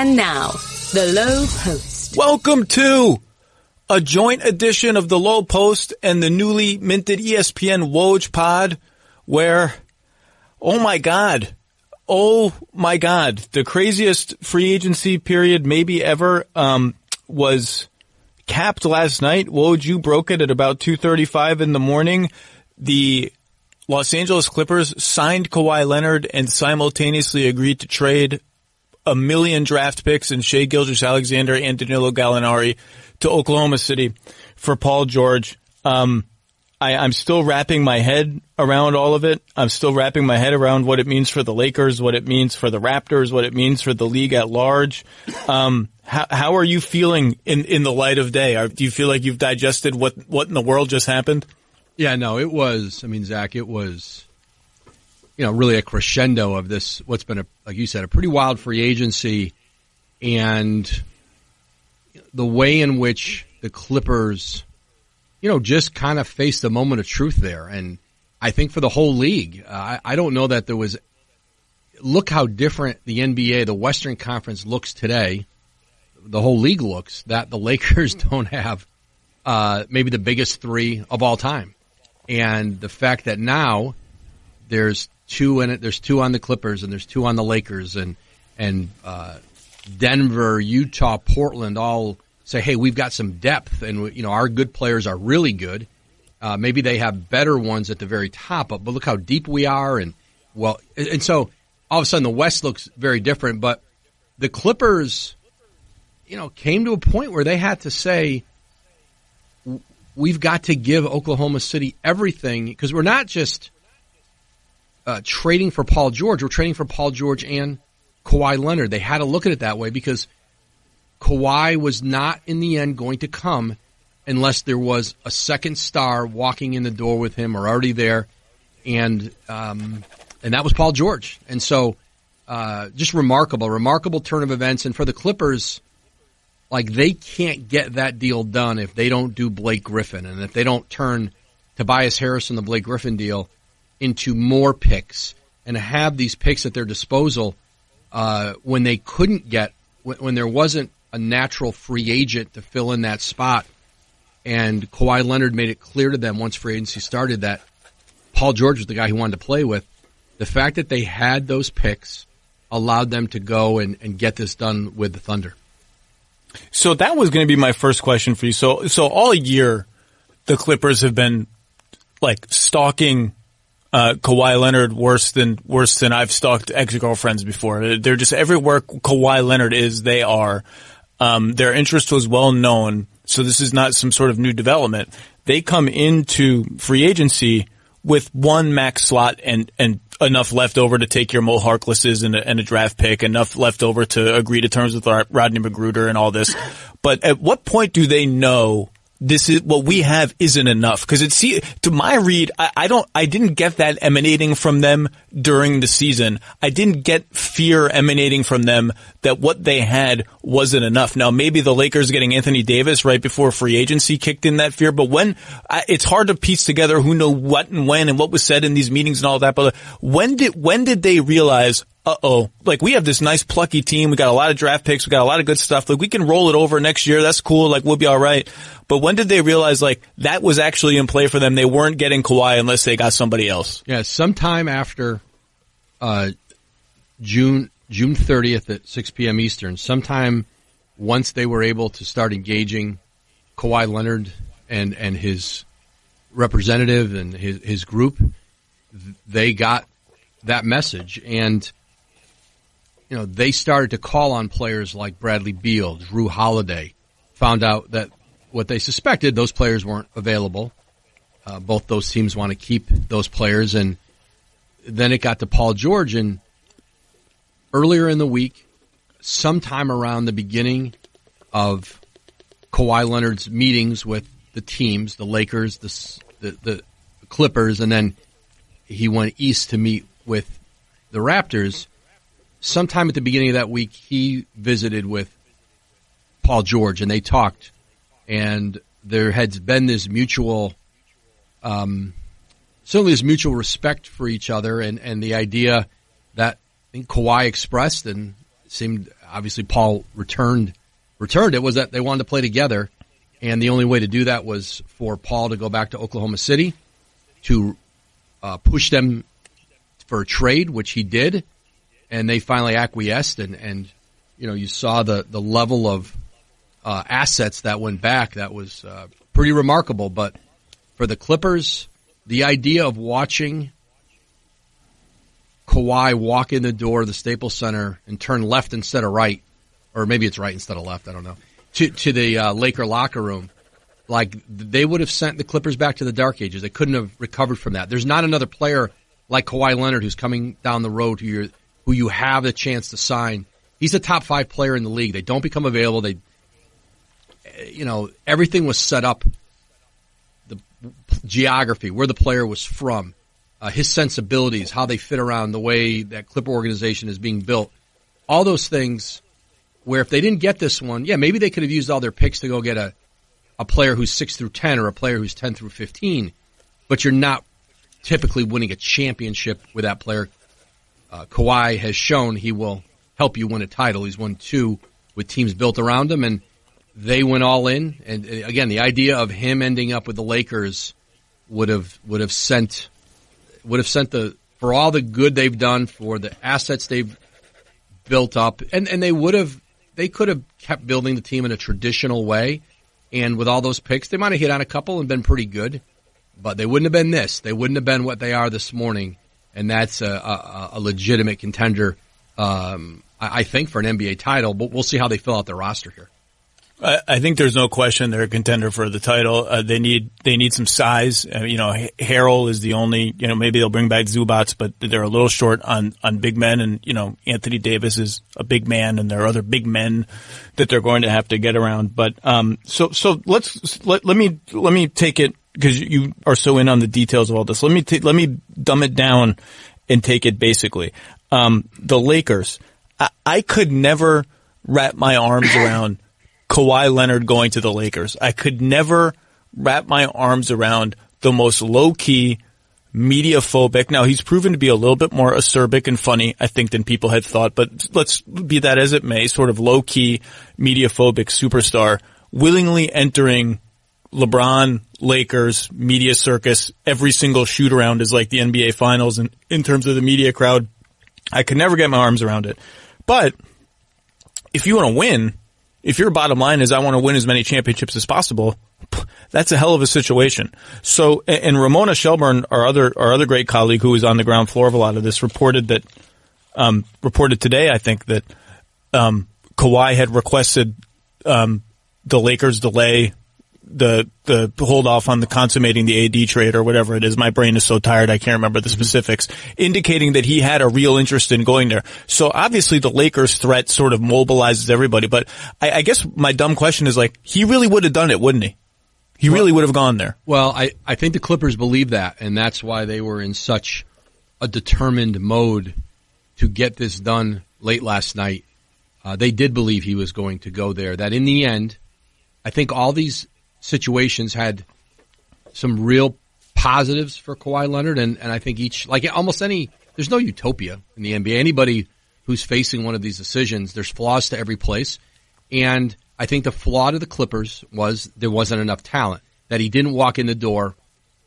And now, the Lowe Post. Welcome to a joint edition of the Lowe Post and the newly minted ESPN Woj pod, where, oh my God, the craziest free agency period maybe ever was capped last night. Woj, you broke it at about 2:35 in the morning. The Los Angeles Clippers signed Kawhi Leonard and simultaneously agreed to trade 1 million draft picks and Shai Gilgeous-Alexander and Danilo Gallinari to Oklahoma City for Paul George. I'm still wrapping my head around all of it. I'm still wrapping my head around what it means for the Lakers, what it means for the Raptors, what it means for the league at large. How are you feeling in the light of day? Do you feel like you've digested what in the world just happened? Yeah, no, it was, Zach, it was, really a crescendo of this, what's been, like you said, a pretty wild free agency, and the way in which the Clippers, just kind of faced the moment of truth there. And I think for the whole league, I don't know that there was, look how different the NBA, the Western Conference looks today. The whole league looks that the Lakers don't have maybe the biggest three of all time. And the fact that now there's two in it, there's two on the Clippers and there's two on the Lakers, and Denver, Utah, Portland all say, hey, we've got some depth, and our good players are really good. Maybe they have better ones at the very top, but look how deep we are, and so all of a sudden the West looks very different. But the Clippers, came to a point where they had to say, we've got to give Oklahoma City everything, because we're not just trading for Paul George. We're trading for Paul George and Kawhi Leonard. They had to look at it that way because Kawhi was not in the end going to come unless there was a second star walking in the door with him or already there, and that was Paul George. And so just remarkable turn of events. And for the Clippers, like, they can't get that deal done if they don't do Blake Griffin, and if they don't turn Tobias Harris and the Blake Griffin deal into more picks and have these picks at their disposal when they couldn't get, when there wasn't a natural free agent to fill in that spot. And Kawhi Leonard made it clear to them once free agency started that Paul George was the guy he wanted to play with. The fact that they had those picks allowed them to go and get this done with the Thunder. So that was going to be my first question for you. So all year, the Clippers have been like stalking Kawhi Leonard worse than I've stalked ex-girlfriends before. They're just everywhere Kawhi Leonard is, they are. Their interest was well known, so this is not some sort of new development. They come into free agency with one max slot and enough left over to take your Mo Harklesses and a draft pick, enough left over to agree to terms with Rodney Magruder and all this. But at what point do they know this is what we have isn't enough? Because to my read, I didn't get that emanating from them during the season. I didn't get fear emanating from them that what they had wasn't enough. Now, maybe the Lakers getting Anthony Davis right before free agency kicked in that fear, but it's hard to piece together who knew what and when and what was said in these meetings and all that. But when did they realize, like, we have this nice plucky team. We got a lot of draft picks. We got a lot of good stuff. Like, we can roll it over next year. That's cool. Like, we'll be all right. But when did they realize, like, that was actually in play for them? They weren't getting Kawhi unless they got somebody else. Yeah, sometime after June 30th at 6 p.m. Eastern, sometime once they were able to start engaging Kawhi Leonard and his representative and his group, they got that message. And they started to call on players like Bradley Beal, Drew Holiday, found out that what they suspected, those players weren't available. Both those teams want to keep those players. And then it got to Paul George. And earlier in the week, sometime around the beginning of Kawhi Leonard's meetings with the teams, the Lakers, the Clippers, and then he went east to meet with the Raptors, sometime at the beginning of that week, he visited with Paul George, and they talked. And there had been this mutual, certainly this mutual respect for each other, and the idea that I think Kawhi expressed and seemed obviously Paul returned it, was that they wanted to play together. And the only way to do that was for Paul to go back to Oklahoma City to push them for a trade, which he did. And they finally acquiesced. And you saw the level of assets that went back. That was pretty remarkable. But for the Clippers, the idea of watching Kawhi walk in the door of the Staples Center and turn left instead of right, or maybe it's right instead of left, I don't know, to the Laker locker room, like they would have sent the Clippers back to the dark ages. They couldn't have recovered from that. There's not another player like Kawhi Leonard who's coming down the road who you have the chance to sign. He's a top 5 player in the league. They don't become available. Everything was set up, the geography, where the player was from, his sensibilities, how they fit around the way that Clipper organization is being built. All those things where if they didn't get this one, yeah, maybe they could have used all their picks to go get a player who's 6 through 10 or a player who's 10 through 15, but you're not typically winning a championship with that player. Kawhi has shown he will help you win a title. He's won 2 with teams built around him, and they went all in. And again, the idea of him ending up with the Lakers would have sent for all the good they've done, for the assets they've built up, and they could have kept building the team in a traditional way. And with all those picks, they might have hit on a couple and been pretty good, but they wouldn't have been this. They wouldn't have been what they are this morning, and that's a legitimate contender, I think, for an NBA title. But we'll see how they fill out their roster here. I think there's no question they're a contender for the title. They need some size. Harrell is the only, maybe they'll bring back Zubats, but they're a little short on big men. And, Anthony Davis is a big man, and there are other big men that they're going to have to get around. But, so let me take it, because you are so in on the details of all this. Let me dumb it down and take it basically. The Lakers, I could never wrap my arms around Kawhi Leonard going to the Lakers. I could never wrap my arms around the most low-key, media-phobic. Now, he's proven to be a little bit more acerbic and funny, I think, than people had thought, but let's be that as it may, sort of low-key, media-phobic superstar willingly entering LeBron, Lakers, media circus. Every single shoot-around is like the NBA Finals in terms of the media crowd. I could never get my arms around it. But if you want to win, if your bottom line is I want to win as many championships as possible, that's a hell of a situation. So, and Ramona Shelburne, our other great colleague who was on the ground floor of a lot of this, reported today, I think, that Kawhi had requested the Lakers delay the hold off on the consummating the AD trade or whatever it is. My brain is so tired I can't remember the specifics, indicating that he had a real interest in going there. So obviously the Lakers threat sort of mobilizes everybody, but I guess my dumb question is, like, he really would have done it, wouldn't he? He really would have gone there. Well, I think the Clippers believe that, and that's why they were in such a determined mode to get this done late last night. They did believe he was going to go there. That in the end, I think all these situations had some real positives for Kawhi Leonard, and I think there's no utopia in the NBA. Anybody who's facing one of these decisions, there's flaws to every place, and I think the flaw to the Clippers was there wasn't enough talent, that he didn't walk in the door.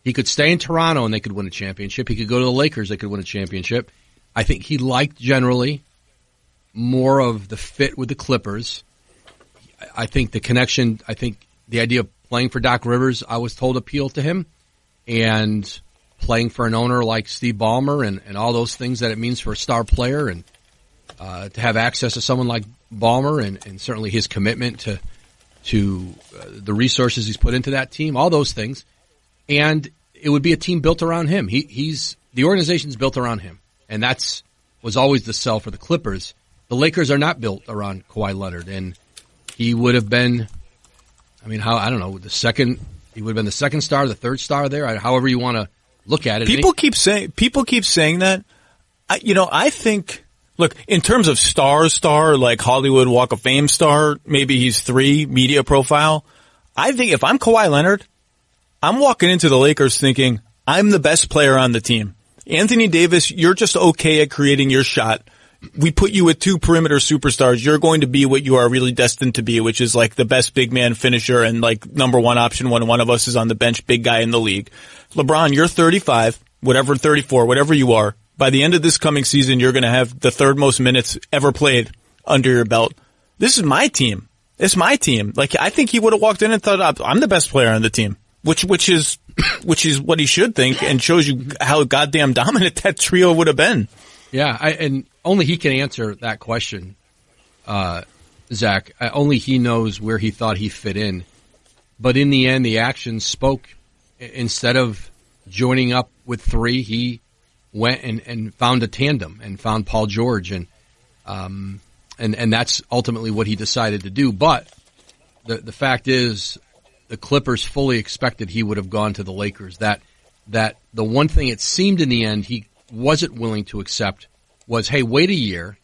He could stay in Toronto and they could win a championship. He could go to the Lakers, they could win a championship. I think he liked generally more of the fit with the Clippers. I think the connection, the idea of playing for Doc Rivers, I was told, appealed to him, and playing for an owner like Steve Ballmer and all those things that it means for a star player, and to have access to someone like Ballmer and certainly his commitment to the resources he's put into that team, all those things. And it would be a team built around him. The organization's built around him, and was always the sell for the Clippers. The Lakers are not built around Kawhi Leonard, and he would have been, I don't know, he would have been the second star, the third star there, however you want to look at it. People keep saying that. I think, look, in terms of star, like Hollywood Walk of Fame star, maybe he's 3 media profile. I think if I'm Kawhi Leonard, I'm walking into the Lakers thinking I'm the best player on the team. Anthony Davis, you're just okay at creating your shot. we put you with two perimeter superstars. You're going to be what you are really destined to be, which is like the best big man finisher and like number one option when one of us is on the bench, big guy in the league. LeBron, you're 35, whatever, 34, whatever you are. By the end of this coming season, you're going to have the third most minutes ever played under your belt. This is my team. It's my team. Like, I think he would have walked in and thought, I'm the best player on the team, which is what he should think, and shows you how goddamn dominant that trio would have been. Yeah, and only he can answer that question, Zach. Only he knows where he thought he fit in. But in the end, the actions spoke. Instead of joining up with three, he went and found a tandem and found Paul George, and that's ultimately what he decided to do. But the fact is, the Clippers fully expected he would have gone to the Lakers. That the one thing it seemed in the end he wasn't willing to accept was, hey, wait a year,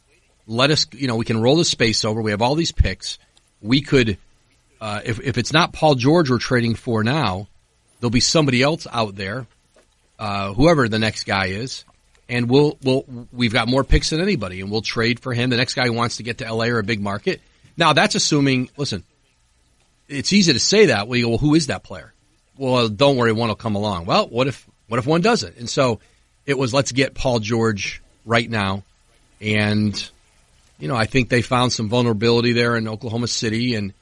let us, we can roll the space over. We have all these picks. We could, if it's not Paul George we're trading for now, there'll be somebody else out there, whoever the next guy is, and we've got more picks than anybody, and we'll trade for him. The next guy who wants to get to LA or a big market. Now that's assuming, listen, it's easy to say that. Well, you go, well, who is that player? Well, don't worry, one will come along. Well, what if one doesn't? And so it was, let's get Paul George right now. And, I think they found some vulnerability there in Oklahoma City, and,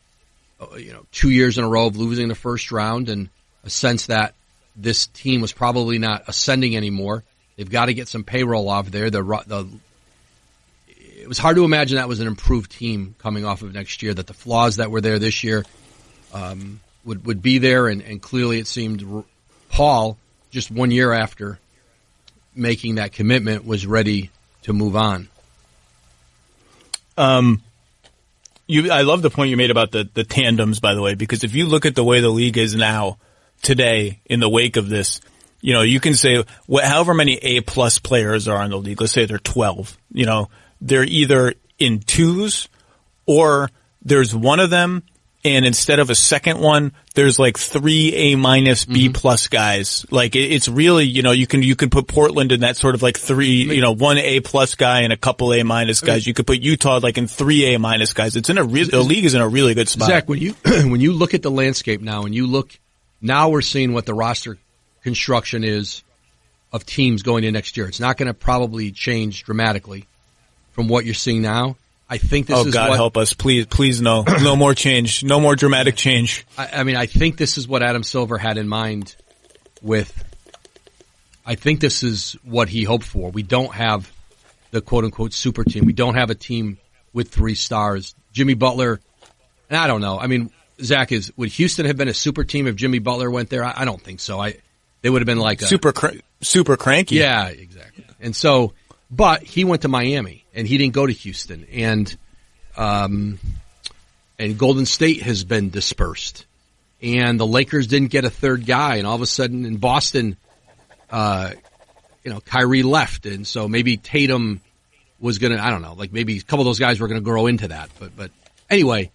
2 years in a row of losing the first round, and a sense that this team was probably not ascending anymore. They've got to get some payroll off there. It was hard to imagine that was an improved team coming off of next year, that the flaws that were there this year would be there, and clearly it seemed Paul, just 1 year after making that commitment, was ready to move on. I love the point you made about the tandems, by the way, because if you look at the way the league is now, today, in the wake of this, you can say however many A-plus players are in the league, let's say they're 12, they're either in twos, or there's one of them, and instead of a second one, there's like 3 A-minus, B-plus guys. Like, it's really, you can put Portland in that sort of like 3, 1 A-plus guy and a couple A-minus guys. You could put Utah like in 3 A-minus guys. The league is in a really good spot. Zach, when you look at the landscape now, now we're seeing what the roster construction is of teams going in next year. It's not going to probably change dramatically from what you're seeing now. I think this is God help us. Please no. No more change. No more dramatic change. I think this is what Adam Silver had in mind I think this is what he hoped for. We don't have the quote-unquote super team. We don't have a team with 3 stars. Jimmy Butler, and I don't know. I mean, Zach, would Houston have been a super team if Jimmy Butler went there? I don't think so. They would have been like super cranky. Yeah, exactly. And so, but he went to Miami, and he didn't go to Houston, and Golden State has been dispersed, and the Lakers didn't get a third guy, and all of a sudden in Boston, Kyrie left, and so maybe Tatum was going to, I don't know, like maybe a couple of those guys were going to grow into that, but anyway,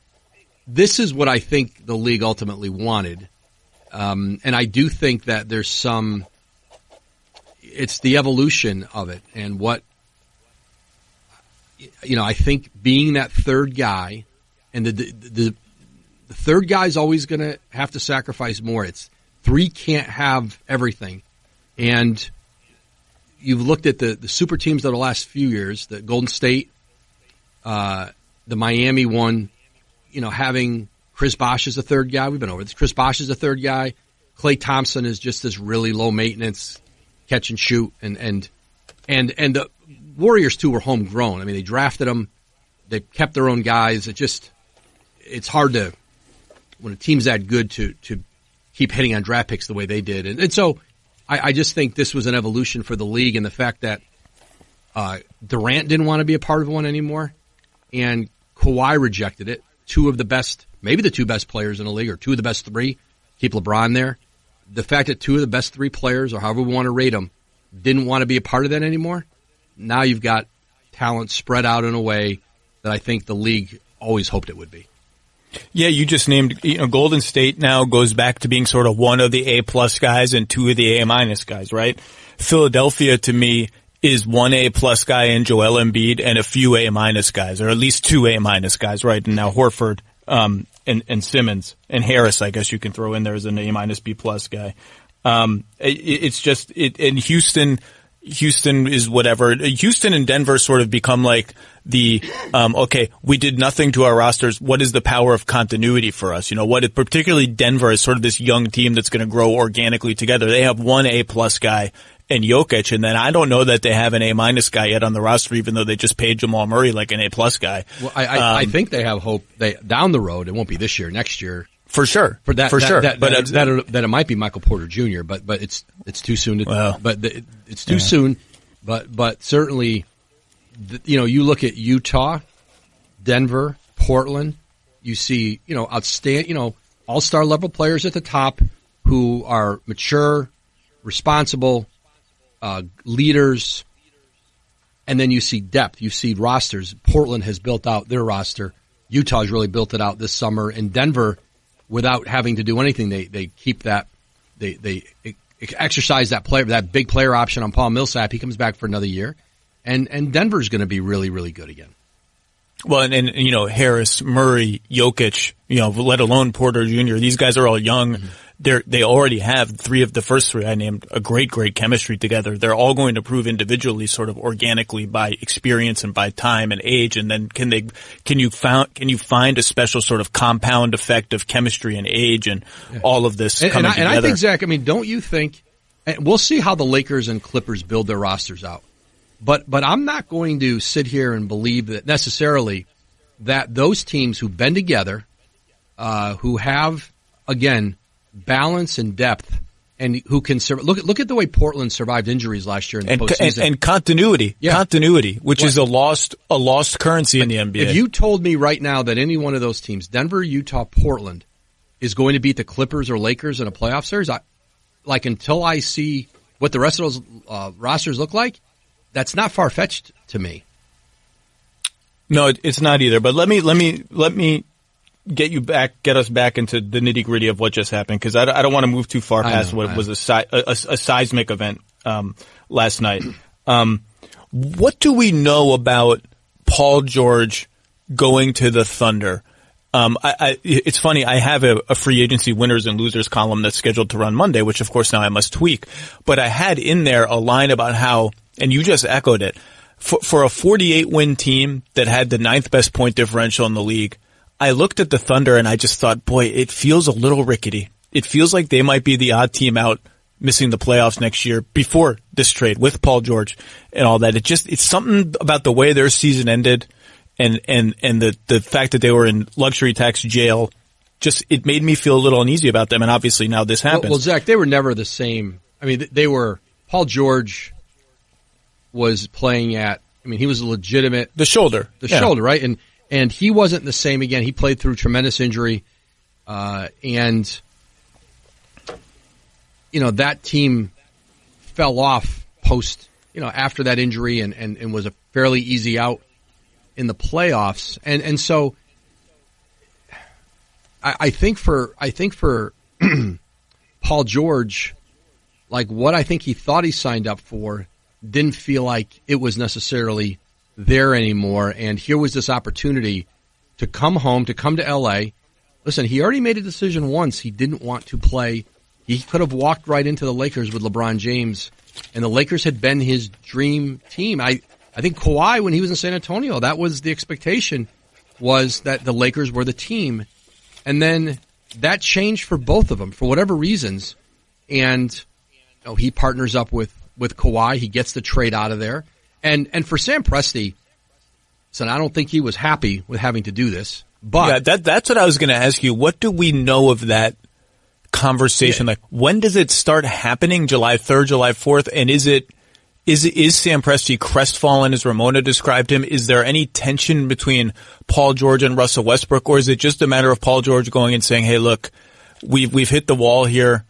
this is what I think the league ultimately wanted, and I do think that there's it's the evolution of it, and what, I think being that third guy, and the third guy is always going to have to sacrifice more. It's 3 can't have everything. And you've looked at the super teams of the last few years, the Golden State, the Miami one, having Chris Bosh as a third guy. We've been over this. Chris Bosh is a third guy. Klay Thompson is just this really low maintenance catch and shoot, and the Warriors too were homegrown. I mean, they drafted them, they kept their own guys. It's hard to, when a team's that good, to keep hitting on draft picks the way they did, and so I just think this was an evolution for the league, and the fact that Durant didn't want to be a part of one anymore, and Kawhi rejected it. 2 of the best, maybe the 2 best players in the league, or 2 of the best 3. Keep LeBron there. The fact that 2 of the best 3 players, or however we want to rate them, didn't want to be a part of that anymore. Now you've got talent spread out in a way that I think the league always hoped it would be. Yeah, you just named, Golden State now goes back to being sort of 1 of the A-plus guys and 2 of the A-minus guys, right? Philadelphia, to me, is one A+ guy in Joel Embiid and a few A- guys, or at least two A- guys, right? And now Horford, and Simmons and Harris, I guess you can throw in there as an A- B+ guy. It's just, in Houston is whatever. Houston and Denver sort of become like the, okay, we did nothing to our rosters. What is the power of continuity for us? Particularly Denver is sort of this young team that's going to grow organically together. They have one A+ guy and Jokic, and then I don't know that they have an A- guy yet on the roster, even though they just paid Jamal Murray like an A+ guy. Well, I think they have hope down the road. It won't be this year, next year. For sure. That it might be Michael Porter Jr., but it's too soon it's too soon. But certainly, you look at Utah, Denver, Portland, you see, outstanding, all-star level players at the top who are mature, responsible, leaders, and then you see depth. You see rosters. Portland has built out their roster. Utah's really built it out this summer, and Denver, without having to do anything, they keep that. They exercise that big player option on Paul Millsap. He comes back for another year, and Denver's going to be really, really good again. Well, and Harris, Murray, Jokic, let alone Porter Jr. These guys are all young. Mm-hmm. They already have three of the first three I named a great chemistry together. They're all going to prove individually, sort of organically, by experience and by time and age. And then can you find a special sort of compound effect of chemistry and age and all of this coming together? And I think, Zach, don't you think, and we'll see how the Lakers and Clippers build their rosters out. But I'm not going to sit here and believe that necessarily that those teams who've been together, who have, again, balance and depth, and who can look at the way Portland survived injuries last year in the postseason. And continuity, which is a lost currency in the NBA. If you told me right now that any one of those teams, Denver, Utah, Portland, is going to beat the Clippers or Lakers in a playoff series, until I see what the rest of those rosters look like, that's not far-fetched to me. No, it's not either. But let me get us back into the nitty-gritty of what just happened, because I don't want to move too far past what was a seismic event last night. What do we know about Paul George going to the Thunder? It's funny, I have a free agency winners and losers column that's scheduled to run Monday, which of course now I must tweak. But I had in there a line about how, and you just echoed it, for a 48-win team that had the 9th best point differential in the league, I looked at the Thunder and I just thought, boy, it feels a little rickety. It feels like they might be the odd team out missing the playoffs next year before this trade with Paul George and all that. It's something about the way their season ended and the fact that they were in luxury tax jail. Just, it made me feel a little uneasy about them. And obviously now this happens. Well, Zach, they were never the same. I mean, Paul George was playing he was a legitimate. The shoulder, right? And he wasn't the same again. He played through tremendous injury. And that team fell off post, after that injury and was a fairly easy out in the playoffs. And so I think for Paul George, like what I think he thought he signed up for didn't feel like it was necessarily there anymore. And here was this opportunity to come home, to come to LA. Listen, he already made a decision once. He didn't want to play. He could have walked right into the Lakers with LeBron James, and the Lakers had been his dream team. I think Kawhi, when he was in San Antonio, that was the expectation, was that the Lakers were the team. And then that changed for both of them for whatever reasons. And he partners up with Kawhi. He gets the trade out of there. And for Sam Presti, so I don't think he was happy with having to do this. But yeah, that's what I was going to ask you. What do we know of that conversation? Yeah. Like, when does it start happening? July 3rd, July 4th? And is Sam Presti crestfallen, as Ramona described him? Is there any tension between Paul George and Russell Westbrook, or is it just a matter of Paul George going and saying, "Hey, look, we've hit the wall here.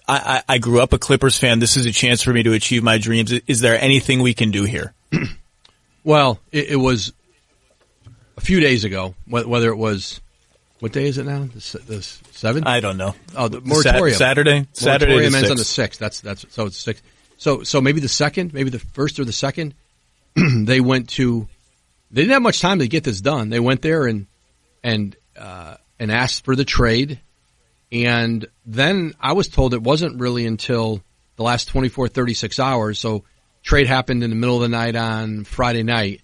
I grew up a Clippers fan. This is a chance for me to achieve my dreams. Is there anything we can do here?" Well, it was a few days ago. Whether it was, what day is it now? The 7th? I don't know. Oh, the moratorium. Saturday. Moratorium ends on the 6th. 6th. That's so it's 6th. So maybe the first or the second, they didn't have much time to get this done. They went there and asked for the trade. And then I was told it wasn't really until the last 24, 36 hours. So trade happened in the middle of the night on Friday night.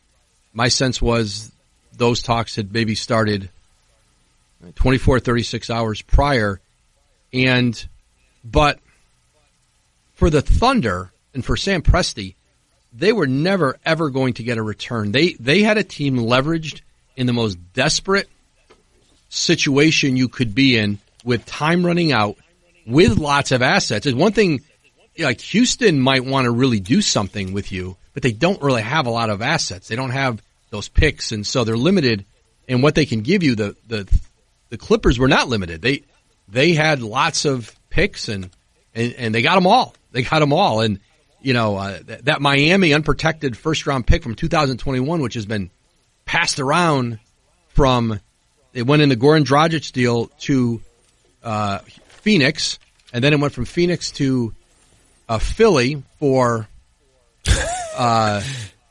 My sense was those talks had maybe started 24, 36 hours prior. But for the Thunder and for Sam Presti, they were never, ever going to get a return. They had a team leveraged in the most desperate situation you could be in, with time running out, with lots of assets. It's one thing, like Houston might want to really do something with you, but they don't really have a lot of assets. They don't have those picks, and so they're limited in what they can give you. The Clippers were not limited. They had lots of picks, and they got them all. They got them all, and that Miami unprotected first-round pick from 2021, which has been passed around from, it went in the Goran Dragic deal to Phoenix, and then it went from Phoenix to Philly for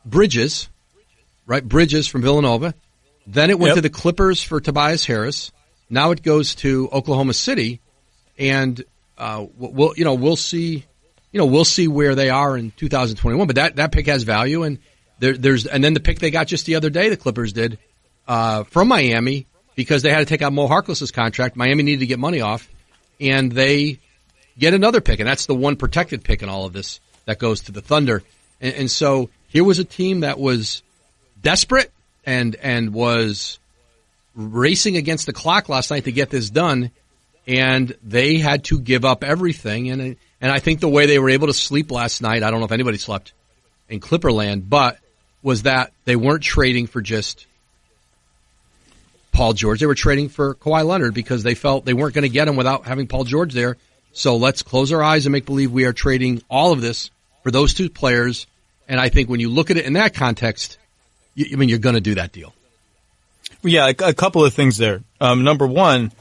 Bridges, right? Bridges from Villanova. Then it went to the Clippers for Tobias Harris. Now it goes to Oklahoma City, and we'll see. We'll see where they are in 2021. But that pick has value, and and then the pick they got just the other day, the Clippers did from Miami, because they had to take out Mo Harkless's contract. Miami needed to get money off, and they get another pick, and that's the one protected pick in all of this that goes to the Thunder. And so here was a team that was desperate and was racing against the clock last night to get this done, and they had to give up everything. And I think the way they were able to sleep last night, I don't know if anybody slept in Clipperland, but was that they weren't trading for just Paul George. They were trading for Kawhi Leonard because they felt they weren't going to get him without having Paul George there. So let's close our eyes and make believe we are trading all of this for those two players. And I think when you look at it in that context, you're going to do that deal. Yeah, a couple of things there. Number one,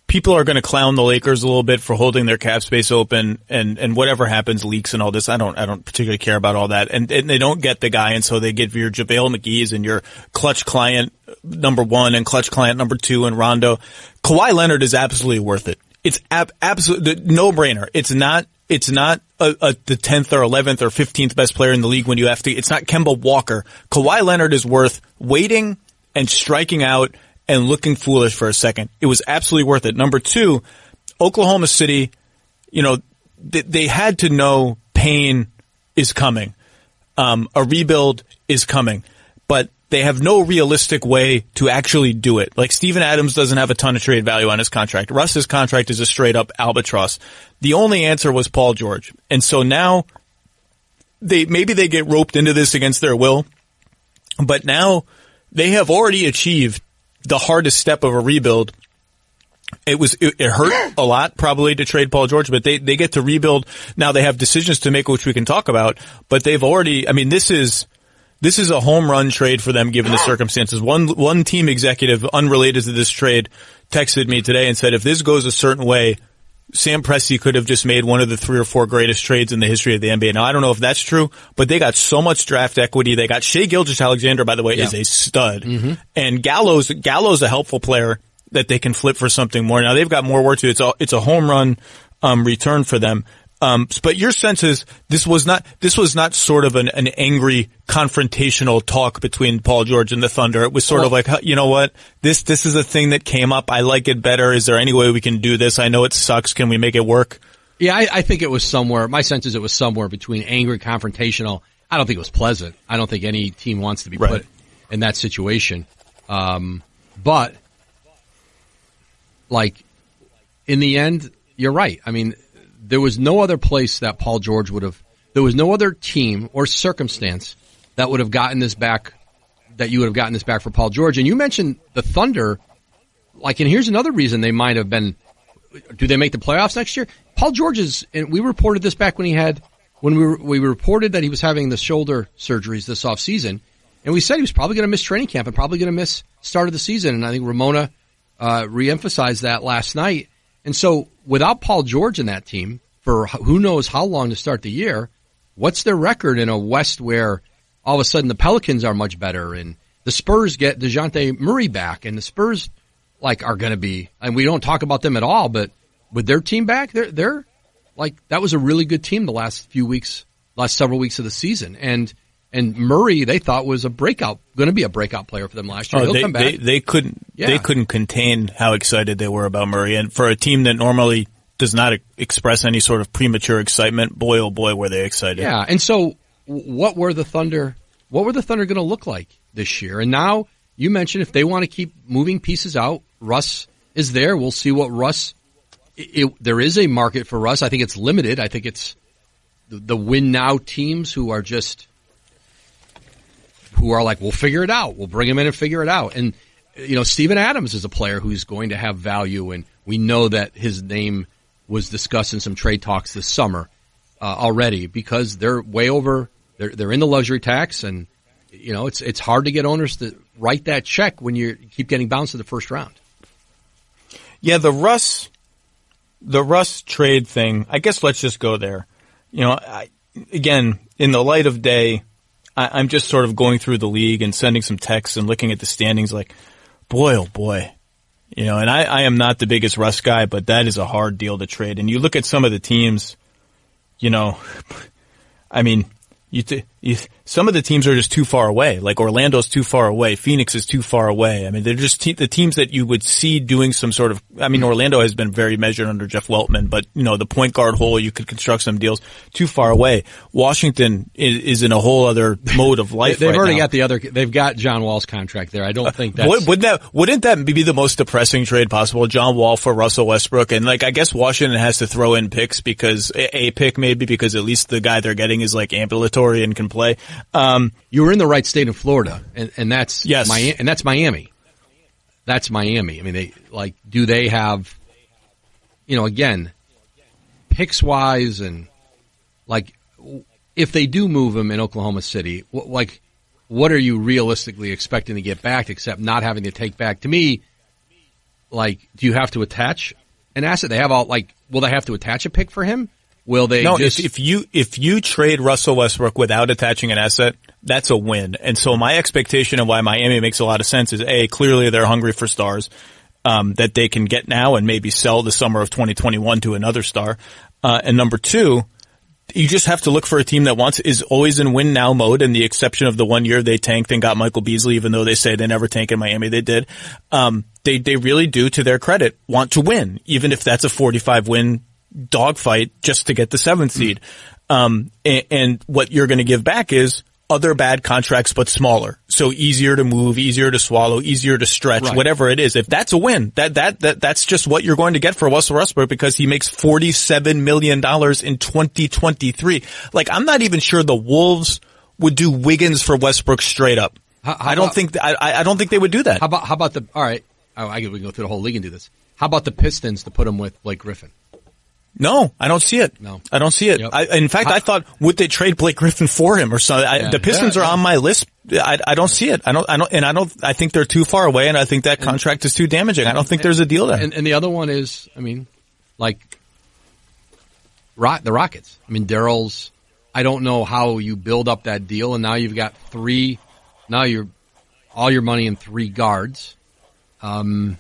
people are going to clown the Lakers a little bit for holding their cap space open, and whatever happens, leaks and all this. I don't particularly care about all that. And they don't get the guy, and so they get your JaVale McGee's and your clutch client number one and clutch client number two and Rondo. Kawhi Leonard is absolutely worth it. It's absolutely no brainer. It's not the 10th or 11th or 15th best player in the league when you have to. It's not Kemba Walker. Kawhi Leonard is worth waiting and striking out and looking foolish for a second. It was absolutely worth it. Number two, Oklahoma City, they had to know pain is coming. A rebuild is coming. But they have no realistic way to actually do it. Like, Steven Adams doesn't have a ton of trade value on his contract. Russ's contract is a straight up albatross. The only answer was Paul George. And so now maybe they get roped into this against their will, but now they have already achieved the hardest step of a rebuild. It hurt a lot probably to trade Paul George, but they get to rebuild. Now they have decisions to make, which we can talk about, but they've already, this is a home run trade for them given the circumstances. One team executive unrelated to this trade texted me today and said, if this goes a certain way, Sam Presti could have just made one of the 3 or 4 greatest trades in the history of the NBA. Now, I don't know if that's true, but they got so much draft equity. They got Shai Gilgeous-Alexander, by the way, is a stud. Mm-hmm. And Gallo's a helpful player that they can flip for something more. Now, they've got more work to do. It's a home run return for them. But your sense is this was not sort of an angry confrontational talk between Paul George and the Thunder. It was sort of like, you know what? This is a thing that came up. I like it better. Is there any way we can do this? I know it sucks. Can we make it work? Yeah, I think it was somewhere. My sense is it was somewhere between angry, confrontational. I don't think it was pleasant. I don't think any team wants to be put in that situation. But like in the end, you're right. There was no other place that Paul George there was no other team or circumstance that would have gotten this back, that you would have gotten this back for Paul George. And you mentioned the Thunder, and here's another reason they might have been, do they make the playoffs next year? Paul George and we reported this back when we reported that he was having the shoulder surgeries this offseason, and we said he was probably going to miss training camp and probably going to miss start of the season. And I think Ramona, reemphasized that last night. And so without Paul George in that team for who knows how long to start the year. What's their record in a West where all of a sudden the Pelicans are much better and the Spurs get DeJounte Murray back, and the Spurs are going to be, and we don't talk about them at all, but with their team back, they're that was a really good team the last several weeks of the season. And Murray, they thought was going to be a breakout player for them last year. He'll come back. They couldn't contain how excited they were about Murray. And for a team that normally does not express any sort of premature excitement, boy, oh boy, were they excited. Yeah. And so what were the Thunder going to look like this year? And now you mentioned if they want to keep moving pieces out, Russ is there. We'll see what Russ, there is a market for Russ. I think it's limited. I think it's the win now teams who are we'll figure it out. We'll bring him in and figure it out. And, Steven Adams is a player who's going to have value, and we know that his name was discussed in some trade talks this summer already because they're way over. They're in the luxury tax, and it's hard to get owners to write that check when you keep getting bounced in the first round. Yeah, the Russ trade thing. I guess let's just go there. Again, in the light of day, I'm just sort of going through the league and sending some texts and looking at the standings like, boy, oh boy. And I am not the biggest Russ guy, but that is a hard deal to trade. And you look at some of the teams, some of the teams are just too far away. Like Orlando's too far away. Phoenix is too far away. I mean, they're just the teams that you would see doing some sort of, Orlando has been very measured under Jeff Weltman, but the point guard hole, you could construct some deals too far away. Washington is in a whole other mode of life. They've already now. they've got John Wall's contract there. I don't think that's. Wouldn't that be the most depressing trade possible? John Wall for Russell Westbrook. And I guess Washington has to throw in picks because a pick maybe because at least the guy they're getting is ambulatory and can play. You were in the right state of Florida, and that's yes. And that's Miami. That's Miami. I mean, do they have, again, picks wise, and if they do move him in Oklahoma City, what are you realistically expecting to get back, except not having to take back? To me, do you have to attach an asset? They have will they have to attach a pick for him? Will they? No, if you trade Russell Westbrook without attaching an asset, that's a win. And so my expectation of why Miami makes a lot of sense is clearly they're hungry for stars that they can get now and maybe sell the summer of 2021 to another star. And number two, you just have to look for a team that is always in win now mode. And the exception of the 1 year they tanked and got Michael Beasley, even though they say they never tank in Miami, they did. They really do, to their credit, want to win, even if that's a 45 win dogfight just to get the 7th seed. And what you're going to give back is other bad contracts, but smaller. So easier to move, easier to swallow, easier to stretch, right. Whatever it is. If that's a win, that's just what you're going to get for Russell Westbrook because he makes $47 million in 2023. I'm not even sure the Wolves would do Wiggins for Westbrook straight up. I don't think they would do that. How about all right. We can go through the whole league and do this. How about the Pistons to put him with Blake Griffin? No, I don't see it. No, I don't see it. Yep. In fact, I thought, would they trade Blake Griffin for him or something? The Pistons are on my list. I don't see it. I think they're too far away, and I think that contract is too damaging. I don't think there's a deal there. And the other one is, the Rockets. Daryl's, I don't know how you build up that deal, and now you've got all your money in 3 guards. But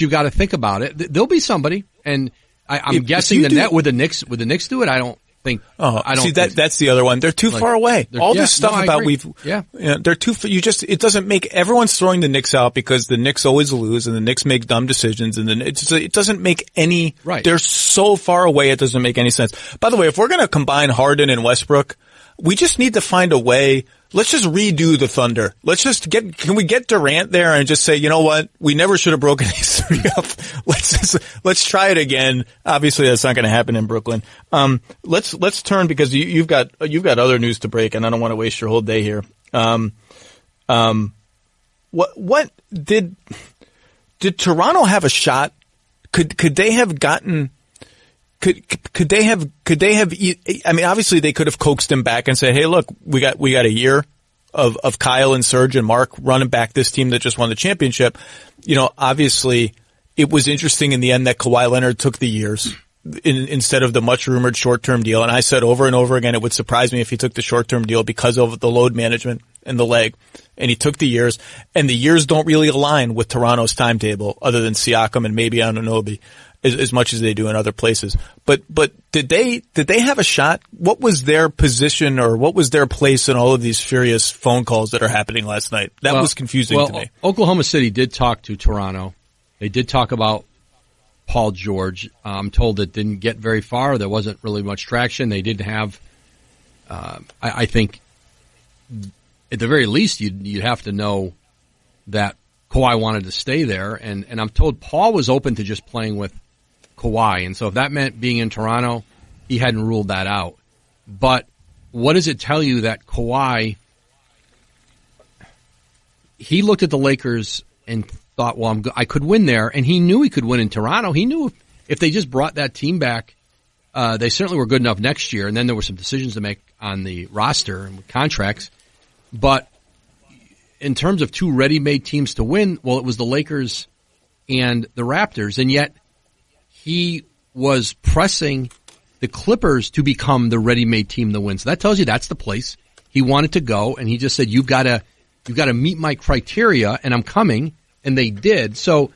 you've got to think about it. There'll be somebody, and I'm guessing would the Knicks do it? I don't think. That's the other one. They're too far away. All this stuff about they're too. It doesn't make everyone's throwing the Knicks out because the Knicks always lose and the Knicks make dumb decisions and then it doesn't make any. Right. They're so far away. It doesn't make any sense. By the way, if we're going to combine Harden and Westbrook, we just need to find a way. Let's just redo the Thunder. Can we get Durant there and just say, you know what? We never should have broken these 3 up. Let's try it again. Obviously that's not going to happen in Brooklyn. Let's turn because you've got other news to break and I don't want to waste your whole day here. What did Toronto have a shot? Could they have gotten, could they have, obviously they could have coaxed him back and said, hey, look, we got a year of Kyle and Serge and Mark running back this team that just won the championship. Obviously it was interesting in the end that Kawhi Leonard took the years. instead of the much rumored short-term deal. And I said over and over again, it would surprise me if he took the short-term deal because of the load management and the leg. And he took the years, and the years don't really align with Toronto's timetable other than Siakam and maybe Anunoby as much as they do in other places. But did they have a shot? What was their position or what was their place in all of these furious phone calls that are happening last night? That was confusing to me. Oklahoma City did talk to Toronto. They did talk about Paul George. I'm told it didn't get very far. There wasn't really much traction. They didn't have, I think, at the very least, you'd have to know that Kawhi wanted to stay there. And I'm told Paul was open to just playing with Kawhi. And so if that meant being in Toronto, he hadn't ruled that out. But what does it tell you that Kawhi, he looked at the Lakers and thought, well, I could win there, and he knew he could win in Toronto. He knew if they just brought that team back, they certainly were good enough next year, and then there were some decisions to make on the roster and with contracts. But in terms of two ready-made teams to win, well, it was the Lakers and the Raptors, and yet he was pressing the Clippers to become the ready-made team to win. So that tells you that's the place he wanted to go, and he just said, you've got to meet my criteria, and I'm coming. And they did. So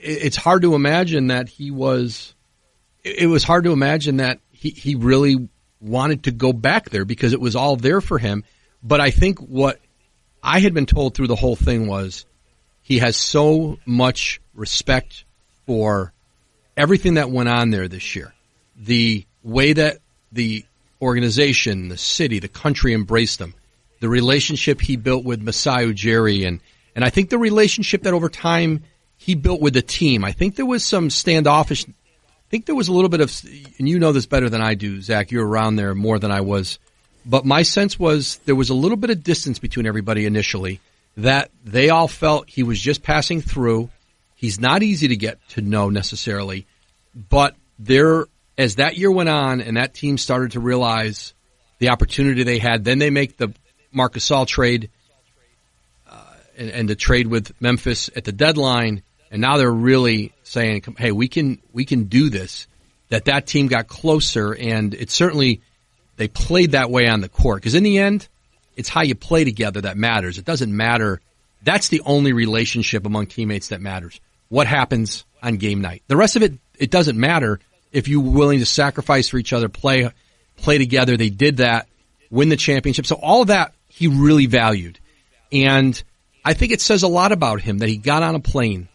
it's hard to imagine that it was hard to imagine that he really wanted to go back there because it was all there for him. But I think what I had been told through the whole thing was he has so much respect for everything that went on there this year. The way that the organization, the city, the country embraced him, the relationship he built with Masai Ujiri, and I think the relationship that over time he built with the team. I think there was some standoffish. I think there was a little bit of, and you know this better than I do, Zach. You were around there more than I was. But my sense was there was a little bit of distance between everybody initially, that they all felt he was just passing through. He's not easy to get to know necessarily. But as that year went on and that team started to realize the opportunity they had, then they make the Marc Gasol trade. And the trade with Memphis at the deadline, and now they're really saying, "Hey, we can do this." That team got closer, and it certainly they played that way on the court. Because in the end, it's how you play together that matters. It doesn't matter. That's the only relationship among teammates that matters. What happens on game night? The rest of it doesn't matter if you're willing to sacrifice for each other, play together. They did that, win the championship. So all of that he really valued, and I think it says a lot about him that he got on a plane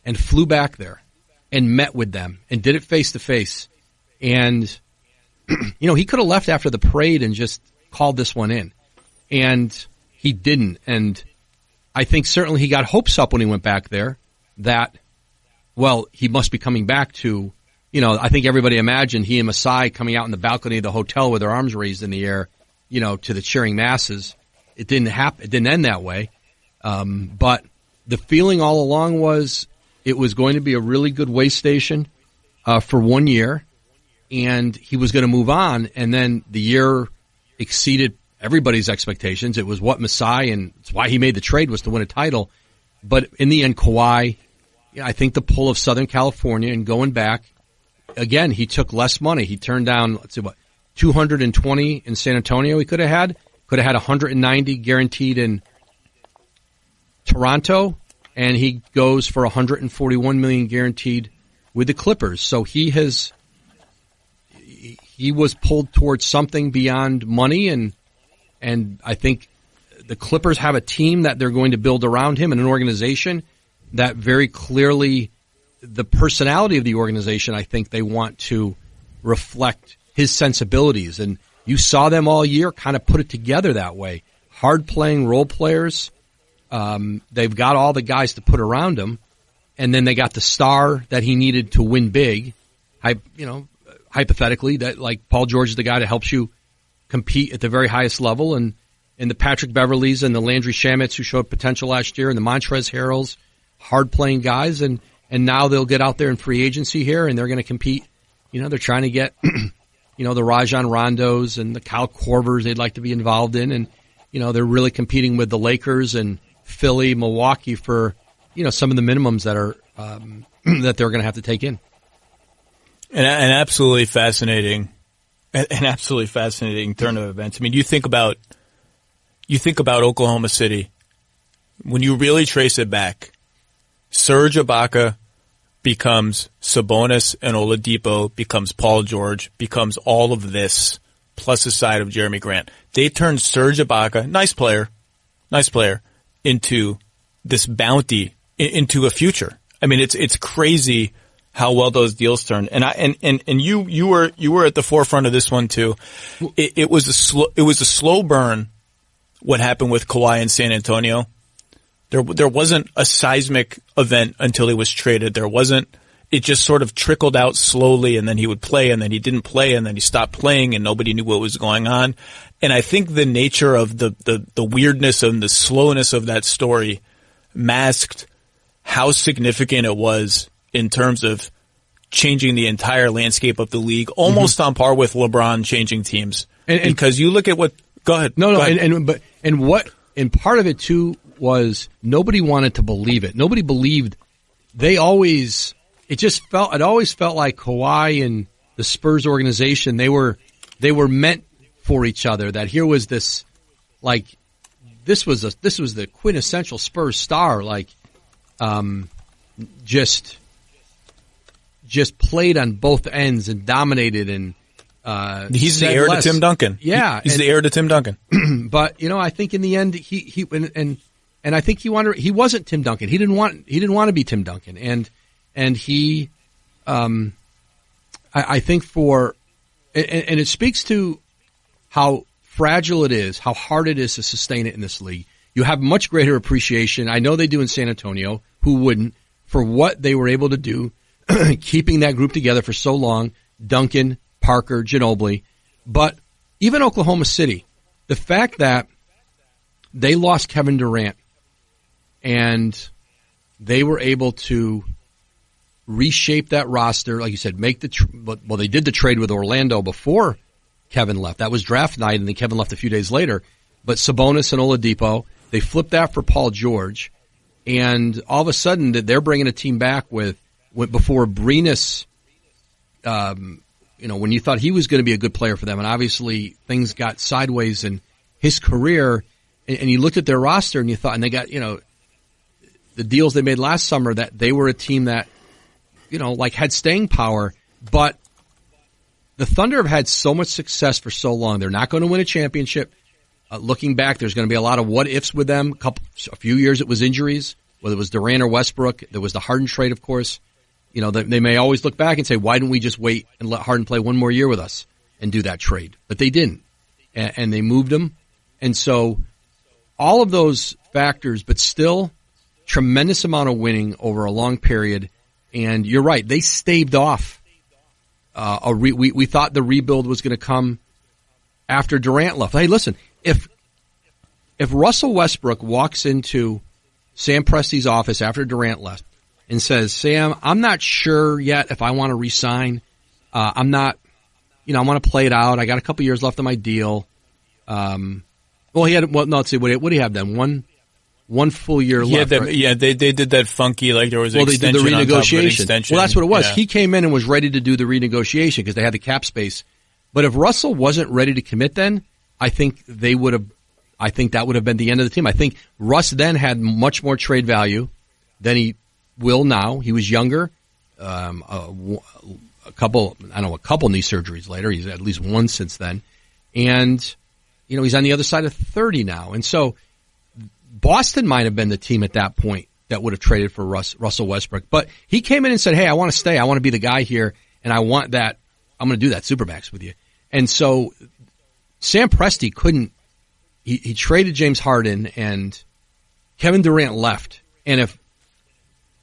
and flew back there and met with them and did it face to face. And, he could have left after the parade and just called this one in. And he didn't. And I think certainly he got hopes up when he went back there that, well, he must be coming back to, I think everybody imagined he and Masai coming out in the balcony of the hotel with their arms raised in the air, to the cheering masses. It didn't happen. It didn't end that way. But the feeling all along was it was going to be a really good way station for 1 year, and he was going to move on. And then the year exceeded everybody's expectations. It was what Masai, and it's why he made the trade, was to win a title. But in the end, Kawhi, I think the pull of Southern California and going back, again, he took less money. He turned down, 220 in San Antonio he could have had 190 guaranteed in Toronto, and he goes for $141 million guaranteed with the Clippers. So he was pulled towards something beyond money, and I think the Clippers have a team that they're going to build around him and an organization that very clearly the personality of the organization, I think they want to reflect his sensibilities. And you saw them all year kind of put it together that way. Hard-playing role players. They've got all the guys to put around him, and then they got the star that he needed to win big. Hypothetically, that like Paul George is the guy that helps you compete at the very highest level, and the Patrick Beverleys and the Landry Shamits who showed potential last year, and the Montrezl Harrells, hard-playing guys, and now they'll get out there in free agency here, and they're going to compete. They're trying to get, the Rajon Rondos and the Kyle Korvers they'd like to be involved in, and they're really competing with the Lakers and Philly, Milwaukee for, some of the minimums that are that they're going to have to take in. An absolutely fascinating turn of events. I mean, you think about Oklahoma City. When you really trace it back, Serge Ibaka becomes Sabonis and Oladipo, becomes Paul George, becomes all of this, plus a side of Jeremy Grant. They turned Serge Ibaka, nice player, into this bounty, into a future. I mean, it's crazy how well those deals turned. And you were at the forefront of this one too. It was a slow burn. What happened with Kawhi in San Antonio? There wasn't a seismic event until he was traded. It just sort of trickled out slowly, and then he would play, and then he didn't play, and then he stopped playing, and nobody knew what was going on. And I think the nature of the weirdness and the slowness of that story masked how significant it was in terms of changing the entire landscape of the league, almost on par with LeBron changing teams. Because you look at what, go ahead. No, go ahead. And part of it too was nobody wanted to believe it. Nobody believed. It always felt like Kawhi and the Spurs organization, they were meant for each other. That here was this, like, this was the quintessential Spurs star, like, just played on both ends and dominated, and he's the heir to Tim Duncan. Yeah, he's the heir to Tim Duncan. But I think in the end and I think he wasn't Tim Duncan. He didn't want to be Tim Duncan, and he I think and it speaks to how fragile it is, how hard it is to sustain it in this league. You have much greater appreciation. I know they do in San Antonio. Who wouldn't? For what they were able to do, keeping that group together for so long. Duncan, Parker, Ginobili. But even Oklahoma City, the fact that they lost Kevin Durant and they were able to reshape that roster, like you said, they did the trade with Orlando before Kevin left. That was draft night, and then Kevin left a few days later. But Sabonis and Oladipo, they flipped that for Paul George, and all of a sudden they're bringing a team back with before Abrines, when you thought he was going to be a good player for them, and obviously things got sideways in his career, and you looked at their roster and you thought, and they got, the deals they made last summer, that they were a team that, had staying power, but the Thunder have had so much success for so long. They're not going to win a championship. Looking back, there's going to be a lot of what ifs with them. A few years it was injuries, whether it was Durant or Westbrook. There was the Harden trade, of course. They may always look back and say, why didn't we just wait and let Harden play one more year with us and do that trade? But they didn't. And they moved him. And so all of those factors, but still tremendous amount of winning over a long period. And you're right, they staved off. We thought the rebuild was going to come after Durant left. Hey, listen, if Russell Westbrook walks into Sam Presti's office after Durant left and says, Sam, I'm not sure yet if I want to resign. I'm not, I want to play it out. I got a couple years left on my deal. Let's see, what do you have then? One full year left. Right? Yeah, they did that funky, like there was an extension. They did the renegotiation. Extension. Well, that's what it was. Yeah. He came in and was ready to do the renegotiation because they had the cap space. But if Russell wasn't ready to commit then, I think that would have been the end of the team. I think Russ then had much more trade value than he will now. He was younger. A couple knee surgeries later. He's had at least one since then. And, he's on the other side of 30 now. And so Boston might have been the team at that point that would have traded for Russell Westbrook. But he came in and said, hey, I want to stay. I want to be the guy here, and I want that. I'm going to do that Supermax with you. And so Sam Presti couldn't. He traded James Harden, and Kevin Durant left. And if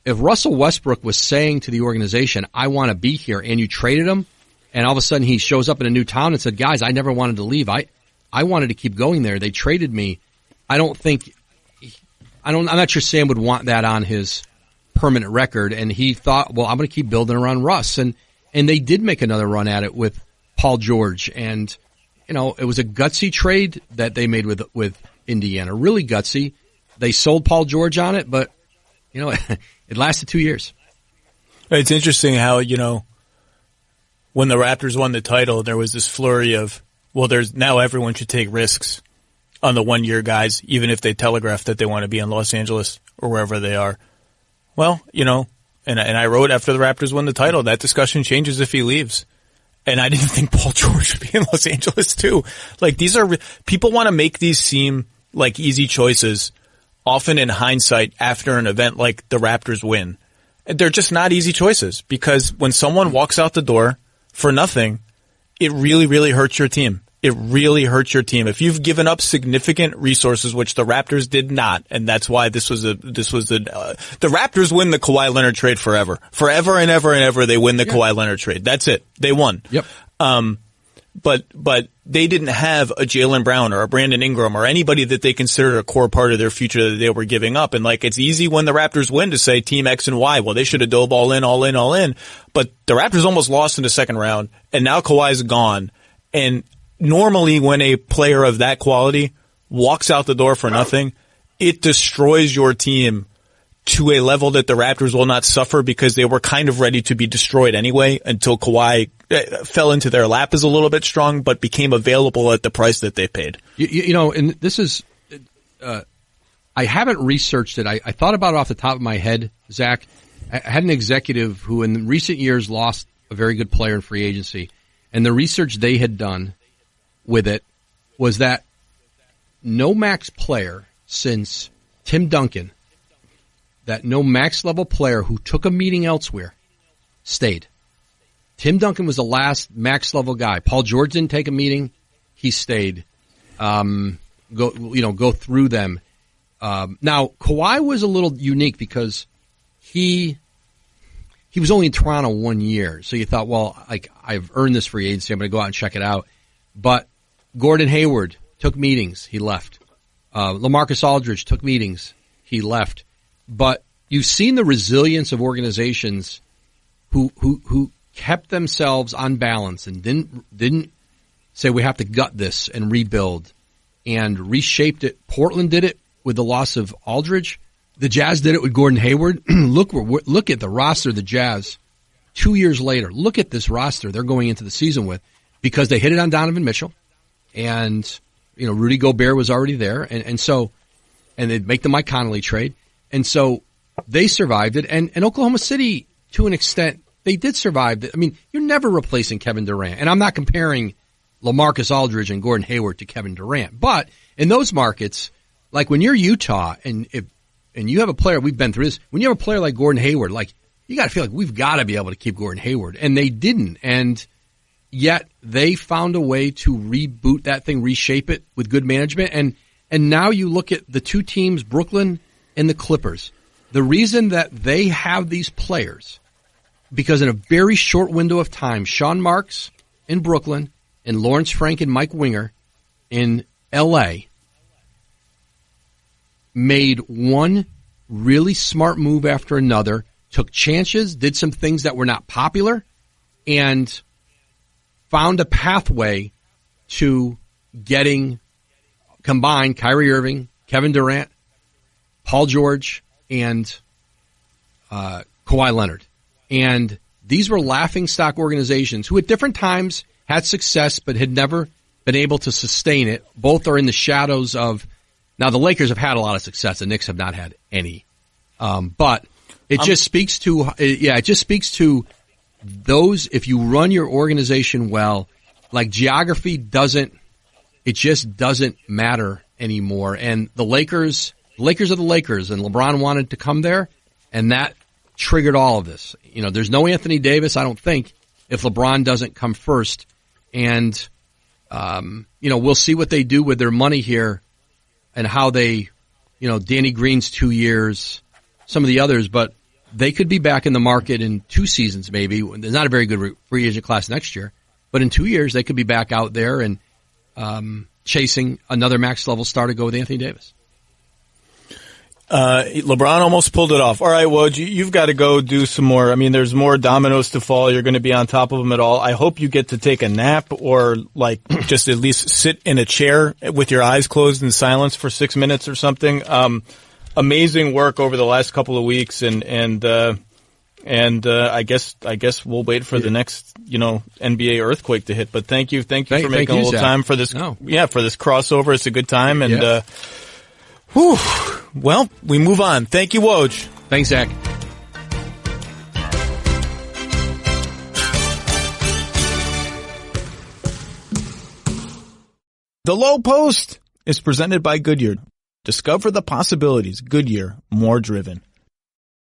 Russell Westbrook was saying to the organization, I want to be here, and you traded him, and all of a sudden he shows up in a new town and said, guys, I never wanted to leave. I wanted to keep going there. They traded me. I'm not sure Sam would want that on his permanent record. And he thought, well, I'm going to keep building around Russ. And they did make another run at it with Paul George. And, it was a gutsy trade that they made with Indiana. Really gutsy. They sold Paul George on it, but, it lasted 2 years. It's interesting how, when the Raptors won the title, there was this flurry of, well, there's now everyone should take risks on the 1-year guys, even if they telegraph that they want to be in Los Angeles or wherever they are. Well, and I wrote after the Raptors won the title, that discussion changes if he leaves. And I didn't think Paul George should be in Los Angeles too. Like, people want to make these seem like easy choices, often in hindsight after an event like the Raptors win. They're just not easy choices, because when someone walks out the door for nothing, it really, really hurts your team. It really hurts your team. If you've given up significant resources, which the Raptors did not, and that's why the Raptors win the Kawhi Leonard trade forever. Forever and ever and ever they win the Kawhi Leonard trade. That's it. They won. Yep. But they didn't have a Jaylen Brown or a Brandon Ingram or anybody that they considered a core part of their future that they were giving up. And like, it's easy when the Raptors win to say team X and Y. Well, they should have dove all in. But the Raptors almost lost in the second round, and now Kawhi's gone. And normally when a player of that quality walks out the door for nothing, it destroys your team to a level that the Raptors will not suffer, because they were kind of ready to be destroyed anyway until Kawhi fell into their lap is a little bit strong, but became available at the price that they paid. And this is, I haven't researched it. I thought about it off the top of my head, Zach. I had an executive who in recent years lost a very good player in free agency, and the research they had done with it was that no max player since Tim Duncan, that no max level player who took a meeting elsewhere stayed. Tim Duncan was the last max level guy. Paul George didn't take a meeting. He stayed. Go through them. Now Kawhi was a little unique because he was only in Toronto 1 year. So you thought, well, like, I've earned this free agency. I'm going to go out and check it out. But Gordon Hayward took meetings. He left. LaMarcus Aldridge took meetings. He left. But you've seen the resilience of organizations who kept themselves on balance and didn't say we have to gut this and rebuild and reshaped it. Portland did it with the loss of Aldridge. The Jazz did it with Gordon Hayward. Look at the roster of the Jazz 2 years later. Look at this roster they're going into the season with, because they hit it on Donovan Mitchell, and Rudy Gobert was already there, and they'd make the Mike Conley trade. And so they survived it. And Oklahoma City, to an extent, they did survive it. I mean, you're never replacing Kevin Durant. And I'm not comparing LaMarcus Aldridge and Gordon Hayward to Kevin Durant. But in those markets, like when you're Utah and you have a player, we've been through this, when you have a player like Gordon Hayward, like, you got to feel like we've got to be able to keep Gordon Hayward. And they didn't. And yet they found a way to reboot that thing, reshape it with good management. And now you look at the two teams, Brooklyn and the Clippers. The reason that they have these players, because in a very short window of time, Sean Marks in Brooklyn and Lawrence Frank and Mike Winger in L.A. made one really smart move after another, took chances, did some things that were not popular, and found a pathway to getting combined Kyrie Irving, Kevin Durant, Paul George, and Kawhi Leonard. And these were laughingstock organizations who at different times had success but had never been able to sustain it. Both are in the shadows of, now the Lakers have had a lot of success, the Knicks have not had any. But it just speaks to those, if you run your organization well, like geography just doesn't matter anymore. And the Lakers are the Lakers, and LeBron wanted to come there, and that triggered all of this. There's no Anthony Davis, I don't think, if LeBron doesn't come first. And, we'll see what they do with their money here and how they, Danny Green's 2 years, some of the others, but they could be back in the market in 2 seasons maybe. There's not a very good free agent class next year, but in 2 years they could be back out there and chasing another max level star to go with Anthony Davis. LeBron almost pulled it off. All right, Woj, you've got to go do some more. I mean, there's more dominoes to fall. You're going to be on top of them at all. I hope you get to take a nap or like just at least sit in a chair with your eyes closed in silence for 6 minutes or something. Amazing work over the last couple of weeks, and And I guess we'll wait for the next, NBA earthquake to hit. But thank you for making a little time for this. No. Yeah, for this crossover. It's a good time. And Yeah. well, we move on. Thank you, Woj. Thanks, Zach. The Lowe Post is presented by Goodyear. Discover the possibilities. Goodyear, more driven.